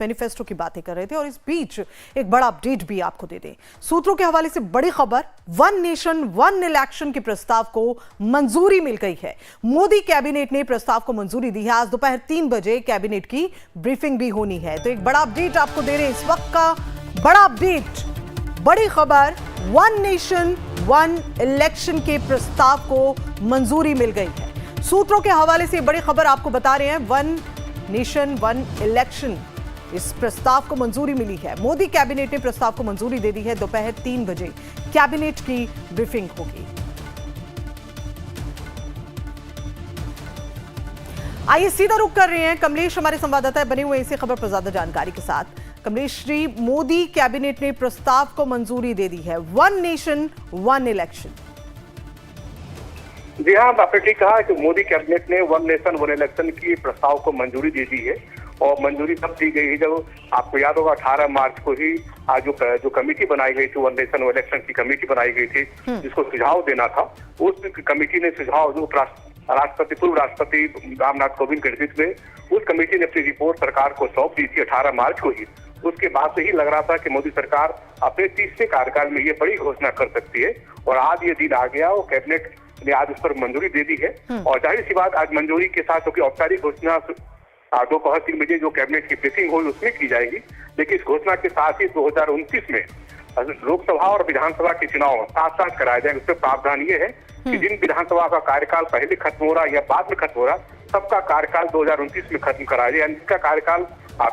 Manifesto की बातें कर रहे थे और इस बीच एक बड़ा अपडेट भी आपको दे दें। सूत्रों के हवाले से बड़ी खबर, वन नेशन वन इलेक्शन के प्रस्ताव को मंजूरी मिल गई है। मोदी कैबिनेट ने प्रस्ताव को मंजूरी दी है। आज दोपहर 3 बजे कैबिनेट की ब्रीफिंग भी होनी है। तो एक बड़ा अपडेट आपको दे रहे हैं, इस वक्त का बड़ा अपडेट, बड़ी खबर, वन नेशन वन इलेक्शन के प्रस्ताव को मंजूरी मिल गई है। सूत्रों के हवाले से बड़ी खबर आपको बता रहे हैं, वन नेशन वन इलेक्शन, इस प्रस्ताव को मंजूरी मिली है। मोदी कैबिनेट ने प्रस्ताव को मंजूरी दे दी है। दोपहर 3 बजे कैबिनेट की ब्रीफिंग होगी। आइए सीधा रुख कर रहे हैं, कमलेश हमारे संवाददाता बने हुए इसी खबर पर ज्यादा जानकारी के साथ। कमलेश श्री, मोदी कैबिनेट ने प्रस्ताव को मंजूरी दे दी है, वन नेशन वन इलेक्शन। जी हाँ, आपने ठीक कहा कि मोदी कैबिनेट ने वन नेशन वन इलेक्शन की प्रस्ताव को मंजूरी दे दी है। और मंजूरी तब दी गई जब आपको याद होगा 18 मार्च को ही आज जो कमेटी बनाई गई थी, वन नेशन वन इलेक्शन की कमेटी बनाई गई थी, जिसको सुझाव देना था। उस कमेटी ने सुझाव जो पूर्व राष्ट्रपति रामनाथ कोविंद के नेतृत्व में उस कमेटी ने अपनी रिपोर्ट सरकार को सौंप दी थी 18 मार्च को ही। उसके बाद से ही लग रहा था कि मोदी सरकार अपने 30वें कार्यकाल में ये बड़ी घोषणा कर सकती है और आज ये दिन आ गया और कैबिनेट ने आज उस पर मंजूरी दे दी है। और जाहिर सी बात, आज मंजूरी के साथ क्योंकि औपचारिक घोषणा दोपहर 3 बजे जो कैबिनेट की ब्रीफिंग हुई उसमें की जाएगी, लेकिन इस घोषणा के साथ ही 2029 में लोकसभा और विधानसभा के चुनाव साथ साथ कराए जाएंगे। उसमें प्रावधान ये है कि जिन विधानसभा का कार्यकाल पहले खत्म हो रहा है या बाद में खत्म हो रहा, सबका कार्यकाल 2029 में खत्म कराया जाए। जिसका कार्यकाल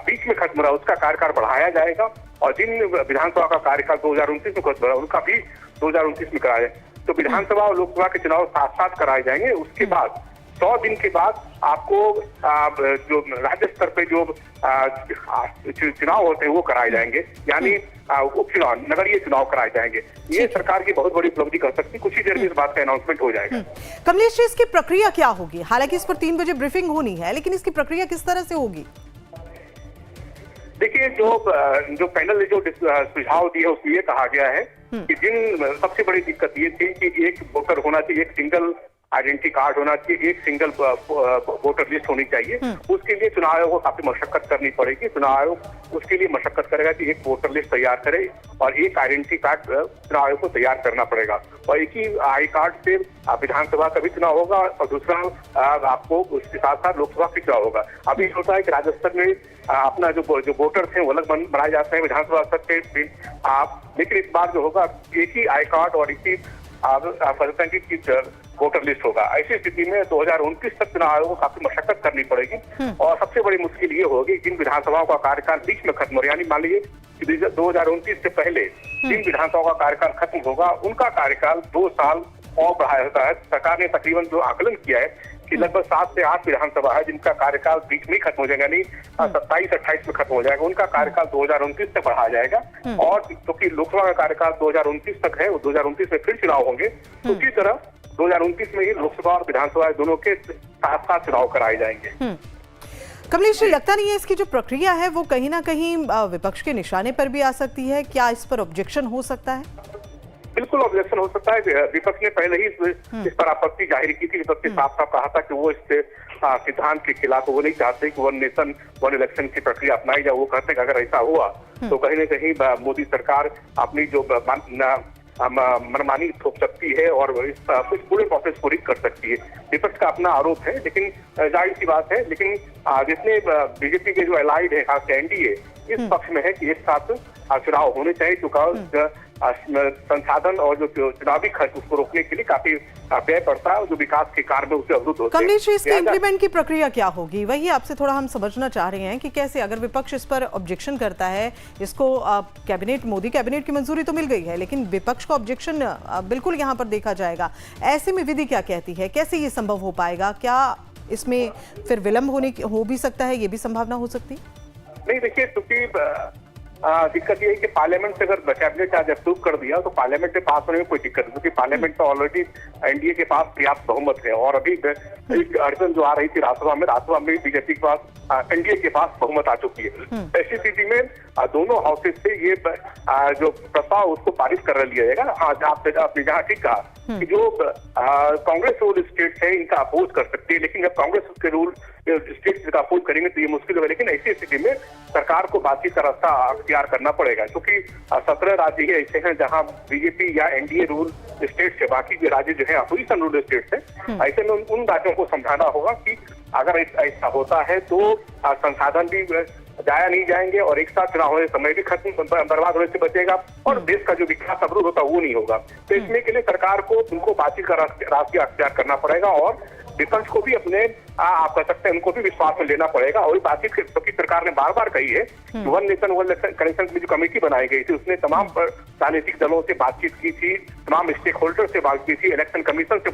बीच में खत्म हो रहा उसका कार्यकाल बढ़ाया जाएगा और जिन विधानसभा का कार्यकाल 2029 में खत्म हो रहा उनका भी 2029 में कराया जाए। तो विधानसभा और लोकसभा के चुनाव साथ साथ कराए जाएंगे। उसके बाद 100 दिन के बाद आपको जो राज्य स्तर पे जो चुनाव होते हैं वो कराए जाएंगे, यानी उपचुनाव, नगरीय चुनाव कराए जाएंगे। ये सरकार की बहुत बड़ी उपलब्धि कर सकती है। कुछ ही देर में इस बात का अनाउंसमेंट हो जाएगा। कमलेश जी, इसकी प्रक्रिया क्या होगी? हालांकि इस पर 3 बजे ब्रीफिंग होनी है, लेकिन इसकी प्रक्रिया किस तरह से होगी? देखिए, जो पैनल ने जो सुझाव दिए उसमें ये कहा गया है कि सबसे बड़ी दिक्कत ये थी कि एक वोटर होना चाहिए, एक सिंगल आइडेंटिटी कार्ड होना चाहिए, एक सिंगल वोटर लिस्ट होनी चाहिए। उसके लिए चुनाव आयोग को काफी मशक्कत करनी पड़ेगी। चुनाव आयोग उसके लिए मशक्कत करेगा कि एक वोटर लिस्ट तैयार करे और एक आइडेंटिटी कार्ड चुनाव आयोग को तैयार करना पड़ेगा। और एक ही आई कार्ड से विधानसभा का भी चुनाव होगा और दूसरा आपको उसके साथ साथ लोकसभा का चुनाव होगा। अभी होता है कि राजस्थान में अपना जो वोटर्स हैं वो अलग बनाए जाते हैं विधानसभा स्तर पे, लेकिन इस बार जो होगा एक ही आई कार्ड और एक ही की वोटर लिस्ट होगा। ऐसी स्थिति में 2029 तक चुनाव आयोग को काफी मशक्कत करनी पड़ेगी और सबसे बड़ी मुश्किल ये होगी जिन विधानसभाओं का कार्यकाल बीच में खत्म हो रहा है, यानी मान लीजिए 2029 से पहले जिन विधानसभाओं का कार्यकाल खत्म होगा उनका कार्यकाल 2 साल और बढ़ाया जाता है। सरकार ने तकरीबन जो आकलन किया है कि लगभग 7 से 8 विधानसभा है जिनका कार्यकाल बीच में ही खत्म हो जाएगा, यानी 27-28 में खत्म हो जाएगा, उनका कार्यकाल 2029 तक बढ़ाया जाएगा। और क्योंकि लोकसभा का कार्यकाल 2029 तक है, 2029 में फिर चुनाव होंगे, उसी तरह 2029 में ही लोकसभा और विधानसभा दोनों के साथ साथ चुनाव कराए जाएंगे। कमलेश जी, लगता नहीं है इसकी जो प्रक्रिया है वो कहीं ना कहीं विपक्ष के निशाने पर भी आ सकती है? क्या इस पर ऑब्जेक्शन हो सकता है? बिल्कुल ऑब्जेक्शन हो सकता है। विपक्ष ने पहले ही इस पर आपत्ति जाहिर की थी। विपक्ष ने साफ साफ कहा था कि वो इस सिद्धांत के खिलाफ, वो नहीं चाहते कि वन नेशन वन इलेक्शन की प्रक्रिया अपनाई जाए। वो कहते हैं कि अगर ऐसा हुआ तो कहीं न कहीं मोदी सरकार अपनी जो मनमानी थोप सकती है और इस पूरे प्रोसेस को रिक कर सकती है। विपक्ष का अपना आरोप है, लेकिन जाहिर सी बात है, लेकिन जितने बीजेपी के जो एलाइड है, खास एनडीए इस पक्ष में है कि एक साथ चुनाव होने चाहिए, क्योंकि संसाधन और जो चुनावी खर्च उसको रोकने के लिए काफी व्यय पड़ता है और जो विकास के कार्य में उसे अवरुद्ध होते हैं। कमलेश, इसके इम्प्लीमेंट की प्रक्रिया क्या होगी? वही आपसे थोड़ा हम समझना चाह रहे हैं कि कैसे, अगर विपक्ष इस पर ऑब्जेक्शन करता है, इसको कैबिनेट, मोदी कैबिनेट की मंजूरी तो मिल गई है, लेकिन विपक्ष का ऑब्जेक्शन बिल्कुल यहाँ पर देखा जाएगा। ऐसे में विधि क्या कहती है, कैसे ये संभव हो पाएगा? क्या इसमें फिर विलंब हो भी सकता है, ये भी संभावना हो सकती है? नहीं, देखिए, क्योंकि दिक्कत ये है कि पार्लियामेंट से अगर कैबिनेट आज अप्रूव कर दिया तो पार्लियामेंट में पास होने में कोई दिक्कत नहीं, क्योंकि पार्लियामेंट में ऑलरेडी एनडीए के पास पर्याप्त बहुमत है। और अभी एक अड़चन जो आ रही थी राज्यसभा में बीजेपी के पास, एनडीए के पास बहुमत आ चुकी है। ऐसी स्थिति में दोनों हाउसेज से ये जो प्रस्ताव उसको पारित कर लिया जाएगा। आपने जहाँ ठीक कहा कि जो कांग्रेस रूल स्टेट्स है इनका अपोज कर सकती है, लेकिन जब कांग्रेस के रूल स्टेट का अपोज करेंगे तो ये मुश्किल होगा। लेकिन ऐसी स्थिति में सरकार को बातचीत का रास्ता अख्तियार करना पड़ेगा, क्योंकि 17 राज्य ही ऐसे हैं जहां बीजेपी या एनडीए रूल स्टेट से, बाकी जो राज्य जो है अपोजिशन रूल स्टेट है, ऐसे में उन राज्यों को समझाना होगा कि अगर ऐसा होता है तो संसाधन भी जाया नहीं जाएंगे और एक साथ चुनाव होने समय भी खत्म बर्बाद होने से बचेगा और देश का जो विकास अवरुद्ध होता है वो नहीं होगा। तो इसमें के लिए सरकार को उनको बातचीत का रास्ता अख्तियार करना पड़ेगा और विपक्ष को भी अपने आप कह सकते हैं उनको भी विश्वास में लेना पड़ेगा। और बातचीत क्योंकि सरकार ने बार बार कही है कि वन नेशन वन इलेक्शन में जो कमेटी बनाई गई थी उसने तमाम राजनीतिक दलों से बातचीत की थी, तमाम स्टेक होल्डर से बात की थी, इलेक्शन कमीशन से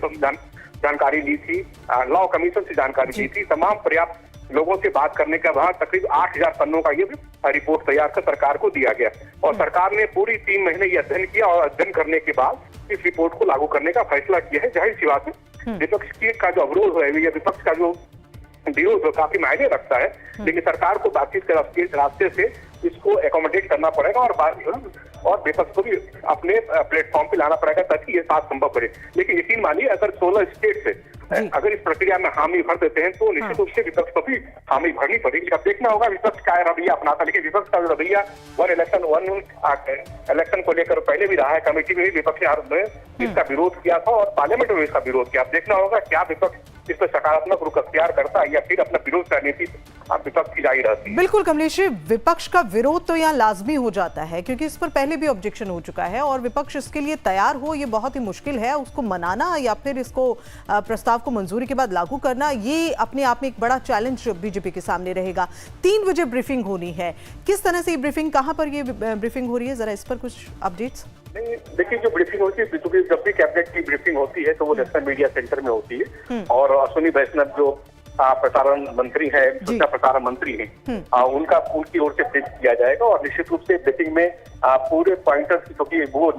जानकारी ली थी, लॉ कमीशन से जानकारी ली थी, तमाम पर्याप्त लोगों से बात करने के बाद तकरीब 8000 पन्नों का ये रिपोर्ट तैयार कर सरकार को दिया गया और सरकार ने पूरी 3 महीने ये अध्ययन किया और अध्ययन करने के बाद इस रिपोर्ट को लागू करने का फैसला किया है। जाहिर सी बात है विपक्ष का जो अवरोध है या विपक्ष का जो विरोध काफी मायने रखता है, लेकिन सरकार को बातचीत के रास्ते से इसको एकोमोडेट करना पड़ेगा और विपक्ष को भी अपने प्लेटफॉर्म पे लाना पड़ेगा ताकि ये बात संभव करे। लेकिन यकीन मानिए अगर 16 स्टेट से अगर इस प्रक्रिया में हामी भर देते हैं तो निश्चित रूप से विपक्ष को भी हामी भरनी पड़ेगी। अब देखना होगा विपक्ष क्या रवैया अपनाता, लेकिन विपक्ष का रवैया इलेक्शन को लेकर पहले भी रहा है। कमेटी में भी विपक्ष ने इसका विरोध किया था और पार्लियामेंट में इसका विरोध किया। अब देखना होगा क्या विपक्ष इस पर सकारात्मक रुख अख्तियार करता है या फिर अपना विरोध रणनीति विपक्ष की जारी रहती है। बिल्कुल कमलेश जी, विपक्ष का विरोध तो यहाँ लाजमी हो जाता है क्योंकि इस पर पहले भी ऑब्जेक्शन हो चुका है और विपक्ष इसके लिए तैयार हो ये बहुत ही मुश्किल है। उसको मनाना या फिर इसको प्रस्ताव को मंजूरी के बाद लागू करना ये अपने आप में एक बड़ा चैलेंज बीजेपी के सामने रहेगा। 3 बजे ब्रीफिंग होनी है, किस तरह से ये ब्रीफिंग, कहाँ पर ये ब्रीफिंग हो रही है, जरा इस पर कुछ अपडेट्स। नहीं देखिए, जो ब्रीफिंग होती है जब भी कैबिनेट की ब्रीफिंग होती है तो वो नेशनल मीडिया सेंटर में होती है और अश्विनी वैष्णव जो प्रसारण मंत्री है, सूचना प्रसारण मंत्री है, उनकी ओर से ब्रीफ किया जाएगा और निश्चित रूप से ब्रीफिंग में पूरे पॉइंटर्स, क्योंकि वो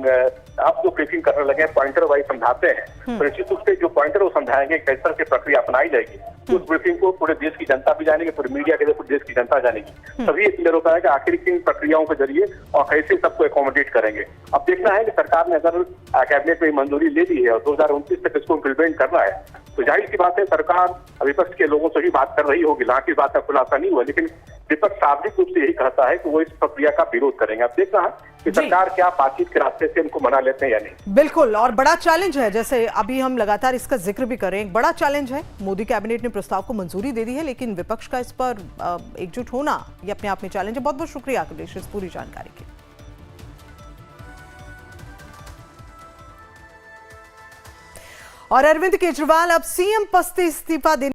आप जो ब्रीफिंग करने लगे पॉइंटर वाइज समझाते हैं तो निश्चित रूप से जो पॉइंटर वो समझाएंगे किस तरह से प्रक्रिया अपनाई जाएगी उस ब्रीफिंग को पूरे देश की जनता भी जानेगी, पूरे मीडिया के पूरे देश की जनता जानेगी। तभी ये क्लियर होता है कि आखिर किन प्रक्रियाओं के जरिए और कैसे सबको एकोमोडेट करेंगे। अब देखना है कि सरकार ने अगर कैबिनेट में मंजूरी ले ली है और 2029 तक इसको इम्प्लीमेंट करना है तो जाहिर सी बात है सरकार विपक्ष के लोगों से भी बात कर रही होगी। ना की बात का खुलासा नहीं हुआ, लेकिन विपक्ष सार्वजनिक रूप से यही कहता है कि वो इस प्रक्रिया का विरोध करेंगे। अब देखना है कि सरकार क्या बातचीत के रास्ते से उनको मना लेते हैं या नहीं। बिल्कुल, और बड़ा चैलेंज है, जैसे अभी हम लगातार इसका जिक्र भी करें, बड़ा चैलेंज है। मोदी कैबिनेट ने प्रस्ताव को मंजूरी दे दी है लेकिन विपक्ष का इस पर एकजुट होना ये अपने आप में चैलेंज है। बहुत बहुत शुक्रिया अखिलेश इस पूरी जानकारी के। और अरविंद केजरीवाल अब सीएम पद से इस्तीफा देने